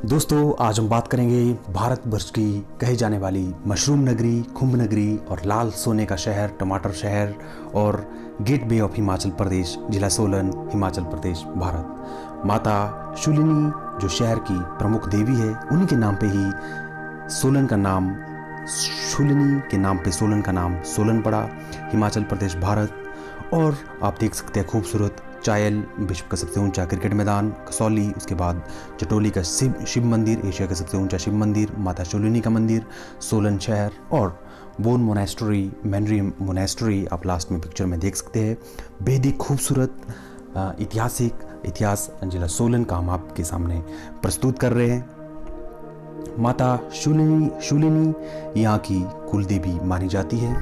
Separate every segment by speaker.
Speaker 1: दोस्तों, आज हम बात करेंगे भारतवर्ष की कही जाने वाली मशरूम नगरी, खुम्ब नगरी और लाल सोने का शहर, टमाटर शहर और गेटवे ऑफ हिमाचल प्रदेश, जिला सोलन, हिमाचल प्रदेश, भारत। माता शूलिनी जो शहर की प्रमुख देवी है, उन्हीं के नाम पे ही सोलन का नाम, शूलिनी के नाम पे सोलन का नाम सोलन पड़ा, हिमाचल प्रदेश, भारत। और आप देख सकते हैं खूबसूरत चायल, विश्व का सबसे ऊंचा क्रिकेट मैदान कसौली, उसके बाद जटोली का शिव मंदिर, एशिया का सबसे ऊंचा शिव मंदिर, माता शूलिनी का मंदिर, सोलन शहर और बोन मोनेस्ट्री, मेनरी मोनेस्ट्री आप लास्ट में पिक्चर में देख सकते हैं। बेहद ही खूबसूरत इतिहास जिला सोलन का हम आपके सामने प्रस्तुत कर रहे हैं। माता शूलिनी यहाँ की कुल देवी मानी जाती है।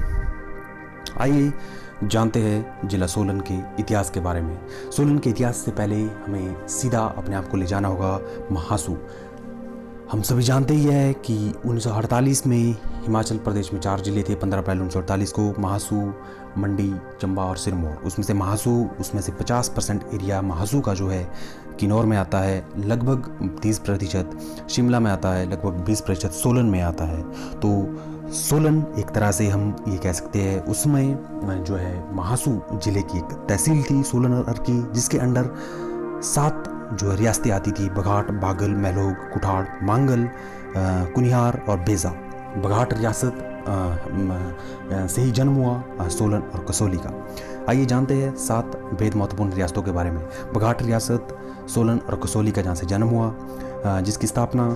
Speaker 1: आइए जानते हैं जिला सोलन के इतिहास के बारे में। सोलन के इतिहास से पहले हमें सीधा अपने आप को ले जाना होगा महासू। हम सभी जानते ही है कि 1948 में हिमाचल प्रदेश में 4 जिले थे। 15 अप्रैल 1948 को महासू, मंडी, चंबा और सिरमौर। उसमें से 50% एरिया महासू का जो है किन्नौर में आता है, लगभग 30% शिमला में आता है, लगभग 20% सोलन में आता है। तो सोलन एक तरह से हम ये कह सकते हैं उसमें जो है महासू जिले की एक तहसील थी सोलन अर्की, जिसके अंडर 7 जो रियासतें आती थी, बघाट, बागल, मैलोग, कुठाड़, मांगल, कुनिहार और बेजा। बघाट रियासत से ही जन्म हुआ सोलन और कसौली का। आइए जानते हैं 7 बेहद महत्वपूर्ण रियासतों के बारे में। बघाट रियासत सोलन और कसौली का जहाँ से जन्म हुआ, जिसकी स्थापना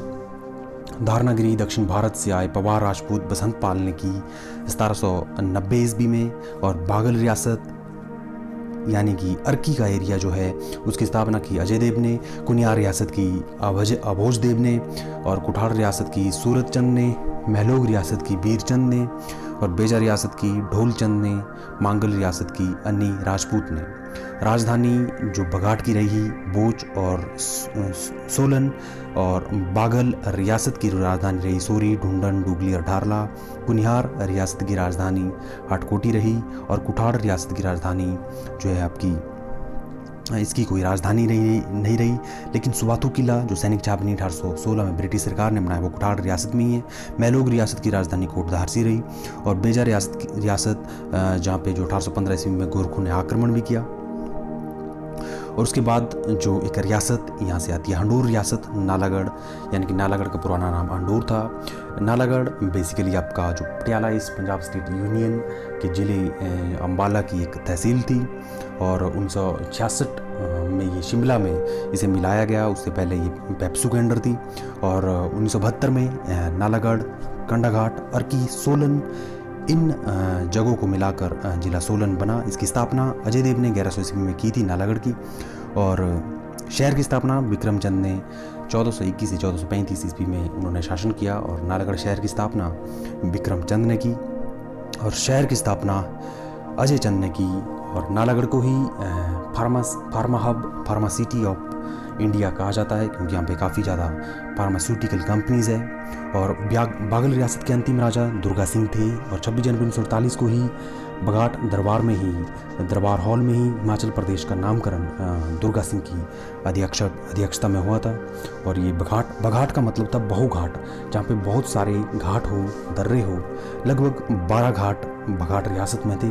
Speaker 1: धारनागिरी दक्षिण भारत से आए पवार राजपूत बसंत पाल ने की 1790 ईस्वी में। और बागल रियासत यानी कि अर्की का एरिया जो है, उसकी स्थापना की अजय देव ने। कुनियार रियासत की अभोज देव ने और कुठाड़ रियासत की सूरत चंद ने। महलोग रियासत की वीर चंद ने और बेजा रियासत की ढोल चंद ने। मांगल रियासत की अन्नी राजपूत ने। राजधानी जो बघाट की रही बोच और सोलन, और बागल रियासत की राजधानी रही सोरी, ढूंढन, डुगली और ढारला। कुनिहार रियासत की राजधानी हाटकोटी रही और कुठाड़ रियासत की राजधानी जो है आपकी, इसकी कोई राजधानी नहीं रही, लेकिन सुबाथू किला जो सैनिक छावनी 1816 में ब्रिटिश सरकार ने बनाया, वो कुठाड़ रियासत में ही है। मैलोग रियासत की राजधानी कोटधारसी रही। और बेजा रियासत जहाँ पे जो 1815 ईस्वी में गोरखों ने आक्रमण भी किया। और उसके बाद जो एक रियासत यहाँ से आती है हंडूर रियासत, नालागढ़, यानी कि नालागढ़ का पुराना नाम हंडूर था। नालागढ़ बेसिकली आपका जो Patiala east Punjab state union के ज़िले अम्बाला की एक तहसील थी। और 1966 में ये शिमला में इसे मिलाया गया, उससे पहले ये पेप्सू के अंडर थी। और 1972 में नालागढ़, कंडाघाट, अर्की, सोलन, इन जगहों को मिलाकर जिला सोलन बना। इसकी स्थापना अजय देव ने 1100 ईस्वी में की थी नालागढ़ की। और शहर की स्थापना विक्रम चंद ने 1421 से 1435 ईस्वी में उन्होंने शासन किया। और नालागढ़ शहर की स्थापना विक्रम चंद ने की और शहर की स्थापना अजय चंद ने की। और नालागढ़ को ही pharma hub, pharma city of India कहा जाता है, क्योंकि यहाँ पे काफ़ी ज़्यादा फार्मास्यूटिकल कंपनीज है। और बागल रियासत के अंतिम राजा दुर्गा सिंह थे। और 26 जनवरी 1948 को ही बघाट दरबार हॉल में ही हिमाचल प्रदेश का नामकरण दुर्गा सिंह की अध्यक्षता में हुआ था। और ये बघाट का मतलब था बहुघाट, जहाँ पे बहुत सारे घाट हो, दर्रे हो। लगभग 12 घाट बघाट रियासत में थे,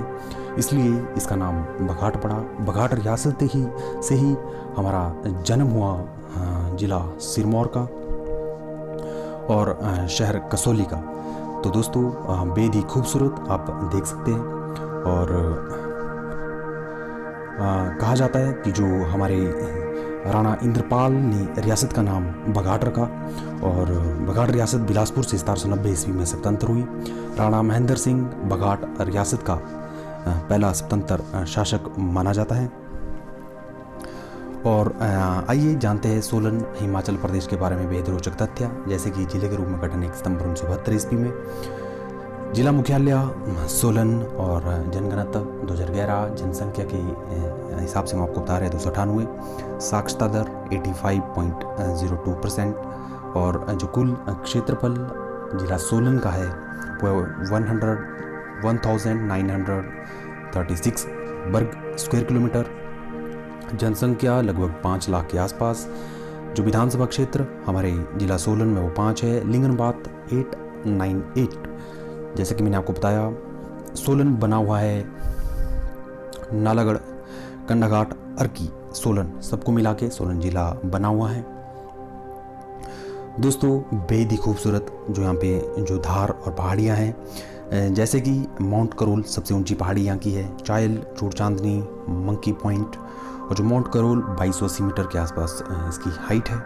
Speaker 1: इसलिए इसका नाम बघाट पड़ा। बघाट रियासत से ही हमारा जन्म हुआ जिला सिरमौर का और शहर कसौली का। तो दोस्तों, बेहद ही खूबसूरत आप देख सकते हैं। और कहा जाता है कि जो हमारे राणा इंद्रपाल ने रियासत का नाम बघाट रखा। और बघाट रियासत बिलासपुर से 1790 ईस्वी में स्वतंत्र हुई। राणा महेंद्र सिंह बघाट रियासत का पहला स्वतंत्र शासक माना जाता है। और आइए जानते हैं सोलन हिमाचल प्रदेश के बारे में बेहद रोचक तथ्य, जैसे कि जिले के रूप में गठन 1 सितंबर 1972 ईस्वी में। जिला मुख्यालय सोलन और जनगणना 2011 जनसंख्या के हिसाब से हम आपको बता रहे हैं 298। साक्षरता दर 85.02%। और जो कुल क्षेत्रफल जिला सोलन का है वो 1936 वर्ग स्क्वायर किलोमीटर। जनसंख्या लगभग 5 लाख के आसपास। जो विधानसभा क्षेत्र हमारे जिला सोलन में वो 5 है। लिंगनबाद 898। जैसे कि मैंने आपको बताया, सोलन बना हुआ है नालागढ़, कंडाघाट, अर्की, सोलन, सबको मिला के सोलन जिला बना हुआ है। दोस्तों बेहद ही खूबसूरत जो यहाँ पे जो धार और पहाड़ियाँ हैं, जैसे कि माउंट करोल सबसे ऊंची पहाड़ी यहाँ की है, चायल, चूड़ चांदनी, मंकी पॉइंट, और जो माउंट करोल 2280 मीटर के आसपास इसकी हाइट है।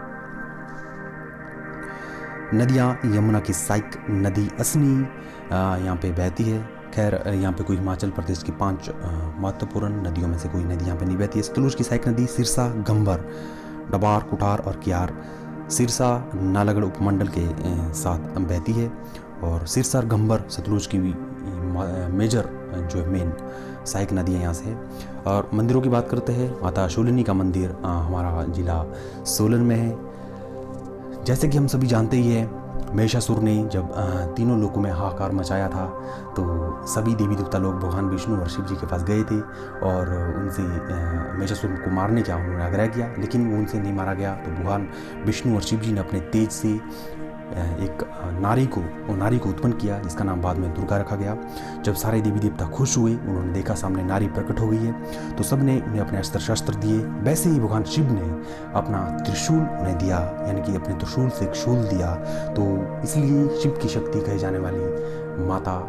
Speaker 1: नदियाँ यमुना की साइक नदी असनी यहाँ पे बहती है। खैर यहाँ पे कोई हिमाचल प्रदेश की 5 महत्वपूर्ण नदियों में से कोई नदी यहाँ पे नहीं बहती है। सतलुज की साइक नदी सिरसा, गंभर, डबार, कुठार और कियार सिरसा नालागढ़ उपमंडल के साथ बहती है। और सिरसा और गंभर सतलुज की मेजर जो है मेन सहायक नदियाँ यहाँ से है। और मंदिरों की बात करते हैं, माता शूलिनी का मंदिर हमारा जिला सोलन में है। जैसे कि हम सभी जानते ही हैं, महिषासुर ने जब तीनों लोकों में हाहाकार मचाया था तो सभी देवी देवता लोग भगवान विष्णु और शिव जी के पास गए थे और उनसे महिषासुर को मारने का उन्होंने आग्रह किया, लेकिन वो उनसे नहीं मारा गया। तो भगवान विष्णु और शिव जी ने अपने तेज से एक नारी को उत्पन्न किया, जिसका नाम बाद में दुर्गा रखा गया। जब सारे देवी देवता खुश हुए, उन्होंने देखा सामने नारी प्रकट हो गई है, तो सब ने उन्हें अपने अस्त्र शस्त्र दिए। वैसे ही भगवान शिव ने अपना त्रिशूल उन्हें दिया, यानी कि अपने त्रिशूल से एक शूल दिया। तो इसलिए शिव की शक्ति कही जाने वाली माता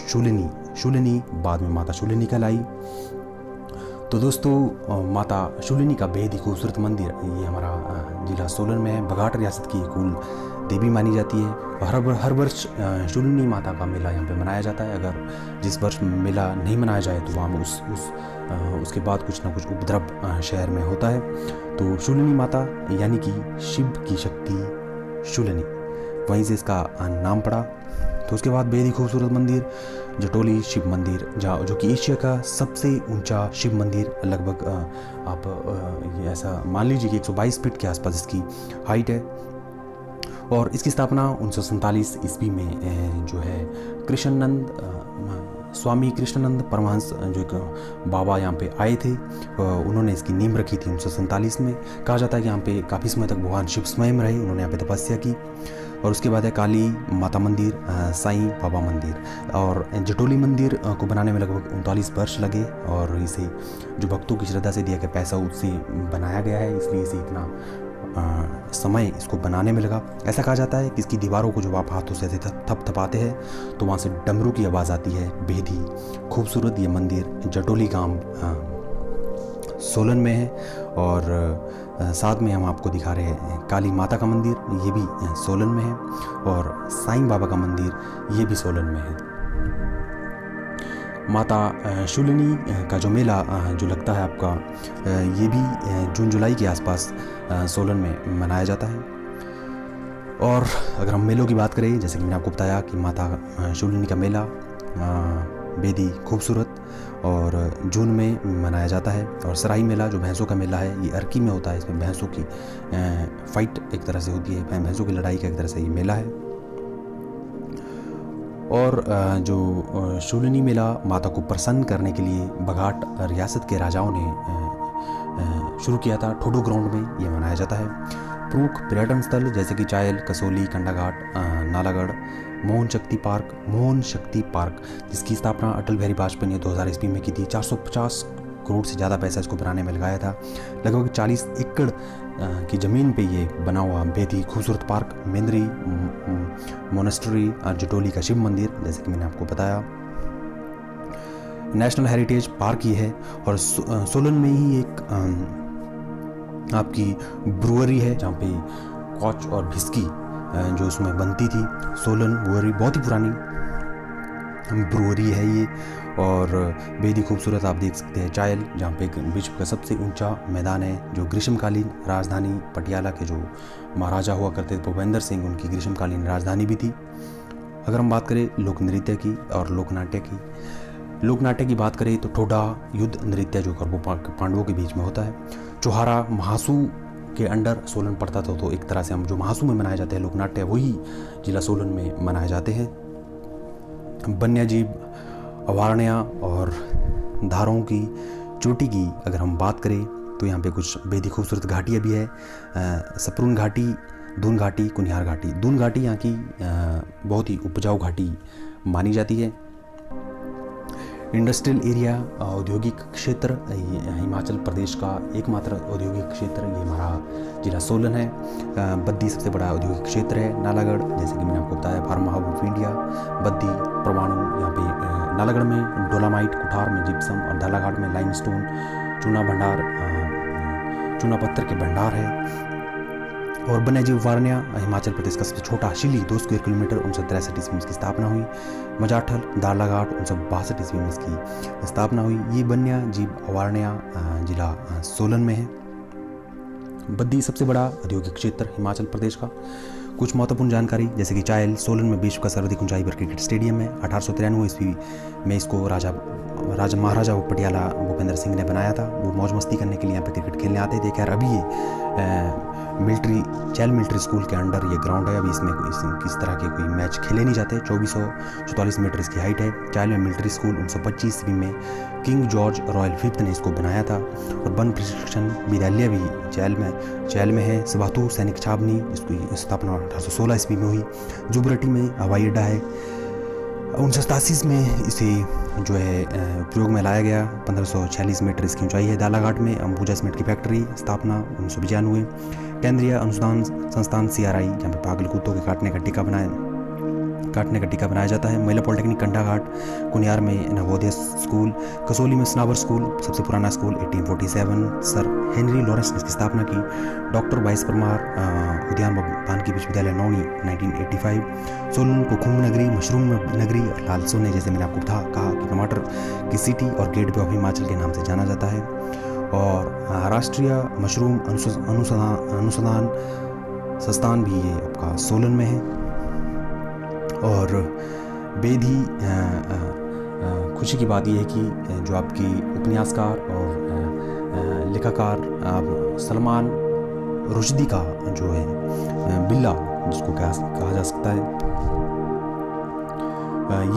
Speaker 1: शूलिनी बाद में माता शूलिनी कहलाई। तो दोस्तों माता शूलिनी का बेहद ही खूबसूरत मंदिर ये हमारा जिला सोलन में है। बघाट रियासत की कुल देवी मानी जाती है। हर वर्ष शूलिनी माता का मेला यहाँ पे मनाया जाता है। अगर जिस वर्ष मेला नहीं मनाया जाए तो वहाँ उसके बाद कुछ ना कुछ उपद्रव शहर में होता है। तो शूलिनी माता यानी कि शिव की शक्ति शूलिनी, वहीं से इसका नाम पड़ा। तो उसके बाद बेहद ही खूबसूरत मंदिर जटोली शिव मंदिर, जो कि एशिया का सबसे ऊंचा शिव मंदिर, लगभग आप ऐसा मान लीजिए कि 122 फीट के आसपास इसकी हाइट है। और इसकी स्थापना 1947 ईस्वी में जो है स्वामी कृष्णानंद परमहंस जो एक बाबा यहाँ पे आए थे, उन्होंने इसकी नींव रखी थी 1947 में। कहा जाता है कि यहाँ पे काफ़ी समय तक भगवान शिव स्वयं रहे, उन्होंने यहाँ पे तपस्या की। और उसके बाद है काली माता मंदिर, साईं बाबा मंदिर। और जटोली मंदिर को बनाने में लगभग 39 वर्ष लगे, और इसे जो भक्तों की श्रद्धा से दिया गया पैसा उससे बनाया गया है, इसलिए इसे इतना समय इसको बनाने में लगा। ऐसा कहा जाता है कि इसकी दीवारों को जब आप हाथों से ऐसे थपथपाते हैं तो वहाँ से डमरू की आवाज़ आती है। बेहद ही खूबसूरत ये मंदिर जटोली गांव सोलन में है। और साथ में हम आपको दिखा रहे हैं काली माता का मंदिर, ये भी सोलन में है। और साईं बाबा का मंदिर ये भी सोलन में है। माता शूलिनी का जो मेला जो लगता है आपका, ये भी जून जुलाई के आसपास सोलन में मनाया जाता है। और अगर हम मेलों की बात करें, जैसे कि मैंने आपको बताया कि माता शूलिनी का मेला बेहद ही खूबसूरत और जून में मनाया जाता है। और सराई मेला जो भैंसों का मेला है, ये अर्की में होता है। इसमें भैंसों की फाइट एक तरह से होती है, भैंसों की लड़ाई का एक तरह से ये मेला है। और जो शूलिनी मेला माता को प्रसन्न करने के लिए बघाट रियासत के राजाओं ने शुरू किया था। ठोडो ग्राउंड में ये मनाया जाता है। प्रमुख पर्यटन स्थल जैसे कि चायल, कसोली, कंडाघाट, नालागढ़, मोहन शक्ति पार्क, जिसकी स्थापना अटल बिहारी वाजपेयी ने 2000 ईस्वी में की थी। 450 करोड़ से ज़्यादा पैसा इसको बनाने में लगाया था। लगभग 40 एकड़ की ज़मीन पे ये बना हुआ बेहद ही खूबसूरत पार्क, मेंद्री मोनेस्ट्री और जटोली का शिव मंदिर, जैसे कि मैंने आपको बताया, नेशनल हेरिटेज पार्क ये है। और सोलन में ही एक आपकी ब्रुअरी है, जहाँ पे कॉच और विस्की जो उसमें बनती थी। सोलन ब्रुअरी बहुत ही पुरानी ब्रुअरी है ये, और बेहद ही खूबसूरत आप देख सकते हैं। चायल, जहाँ पे विश्व का सबसे ऊंचा मैदान है, जो ग्रीष्मकालीन राजधानी पटियाला के जो महाराजा हुआ करते थे भूपेंद्र सिंह, उनकी ग्रीष्मकालीन राजधानी भी थी। अगर हम बात करें लोक नृत्य की और लोकनाट्य की बात करें तो ठोडा युद्ध नृत्य जो कौरवों पांडवों के बीच में होता है। चौहारा महासू के अंडर सोलन पड़ता था, तो एक तरह से हम जो महासू में मनाए जाते हैं लोकनाट्य, वही जिला सोलन में मनाए जाते हैं। वन्यजीव अभयारण्य और धारों की चोटी की अगर हम बात करें तो यहाँ पे कुछ बेहद खूबसूरत घाटियाँ भी है। सपरून घाटी, दून घाटी, कुनिहार घाटी। दून घाटी यहाँ की बहुत ही उपजाऊ घाटी मानी जाती है। इंडस्ट्रियल एरिया, औद्योगिक क्षेत्र, हिमाचल प्रदेश का एकमात्र औद्योगिक क्षेत्र ये हमारा जिला सोलन है। बद्दी सबसे बड़ा औद्योगिक क्षेत्र है। नालागढ़, जैसे कि मैंने आपको बताया, pharma hub of India. Baddi, परमाणु, यहाँ पे नालागढ़ में डोलामाइट, कुठार में जिप्सम और धालाघाट में लाइमस्टोन, चूना भंडार, चूना पत्थर के भंडार है। और वन्यजीव अभयारण्य, हिमाचल प्रदेश का सबसे छोटा शिली, 2 स्क्वायर किलोमीटर, 1963 ईस्वी में इसकी स्थापना हुई। मजाठल, दारलाघाट, 1962 ईस्वी में इसकी स्थापना हुई। ये वन्य जीव अभयारण्य जिला सोलन में है। बद्दी सबसे बड़ा औद्योगिक क्षेत्र हिमाचल प्रदेश का। कुछ महत्वपूर्ण जानकारी, जैसे कि चायल, सोलन में विश्व का सर्वाधिक ऊंचाई पर क्रिकेट स्टेडियम है। 1893 ईस्वी में इसको महाराजा पटियाला भूपेंद्र सिंह ने बनाया था। वो मौज मस्ती करने के लिए यहाँ पे क्रिकेट खेलने आते थे। खैर अभी ये चायल मिलिट्री स्कूल के अंडर ये ग्राउंड है। अभी इसमें किस तरह के कोई मैच खेले नहीं जाते। 2444 मीटर इसकी हाइट है। चायल में मिलिट्री स्कूल 1925 ईस्वी में किंग जॉर्ज रॉयल 5th ने इसको बनाया था। और वन प्रशिक्षण विद्यालय भी चायल में है। सबातू सैनिक छावनी, इसकी स्थापना 1816 ईस्वी में हुई। जुबरटी में हवाई अड्डा है। 1987 में इसे जो है प्रयोग में लाया गया। 1546 मीटर इसकी ऊंचाई है। दालाघाट में अंबुजा सीमेंट की फैक्ट्री, स्थापना 1995। केंद्रीय अनुसंधान संस्थान CRI, जहाँ पे पागल कुत्तों के काटने का टीका बनाया जाता है। महिला पॉलिटेक्निक कंडाघाट, कुनियार में नवोदय स्कूल, कसोली में स्नावर स्कूल, सबसे पुराना स्कूल 1847, सर हेनरी लॉरेंस ने इसकी स्थापना की। डॉक्टर वाइस परमार उद्यान वानिकी विश्वविद्यालय नौनी 1985। सोलन को खुम्ब नगरी, मशरूम नगरी और लाल सोने, जैसे मैंने आपको कहा कि टमाटर की सिटी और गेटवे ऑफ हिमाचल के नाम से जाना जाता है। और राष्ट्रीय मशरूम अनुसंधान संस्थान भी ये आपका सोलन में है। और बेहद ही खुशी की बात यह है कि जो आपकी उपन्यासकार और लेखककार सलमान रुश्दी का जो है बिल्ला, जिसको कहा जा सकता है,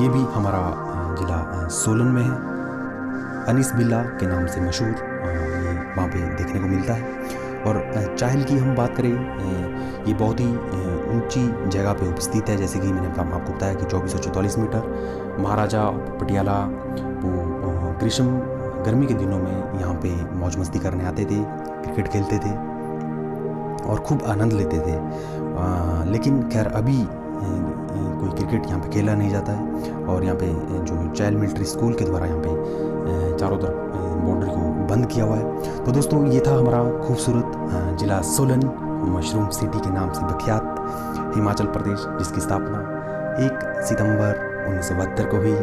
Speaker 1: ये भी हमारा जिला सोलन में है। अनीस बिल्ला के नाम से मशहूर ये वहाँ पे देखने को मिलता है। और चायल की हम बात करें, ये बहुत ही ऊंची जगह पे उपस्थित है। जैसे कि मैंने आपको बताया कि 2444 मीटर। महाराजा पटियाला वो ग्रीष्म गर्मी के दिनों में यहाँ पे मौज मस्ती करने आते थे, क्रिकेट खेलते थे और खूब आनंद लेते थे। लेकिन खैर अभी कोई क्रिकेट यहाँ पे खेला नहीं जाता है। और यहाँ पे जो चायल मिलिट्री स्कूल के द्वारा यहाँ पे चारों तरफ बाउंड्री को बंद किया हुआ है। तो दोस्तों ये था हमारा खूबसूरत जिला सोलन, मशरूम सिटी के नाम से विख्यात हिमाचल प्रदेश, जिसकी स्थापना 1 सितंबर 1972 को हुई।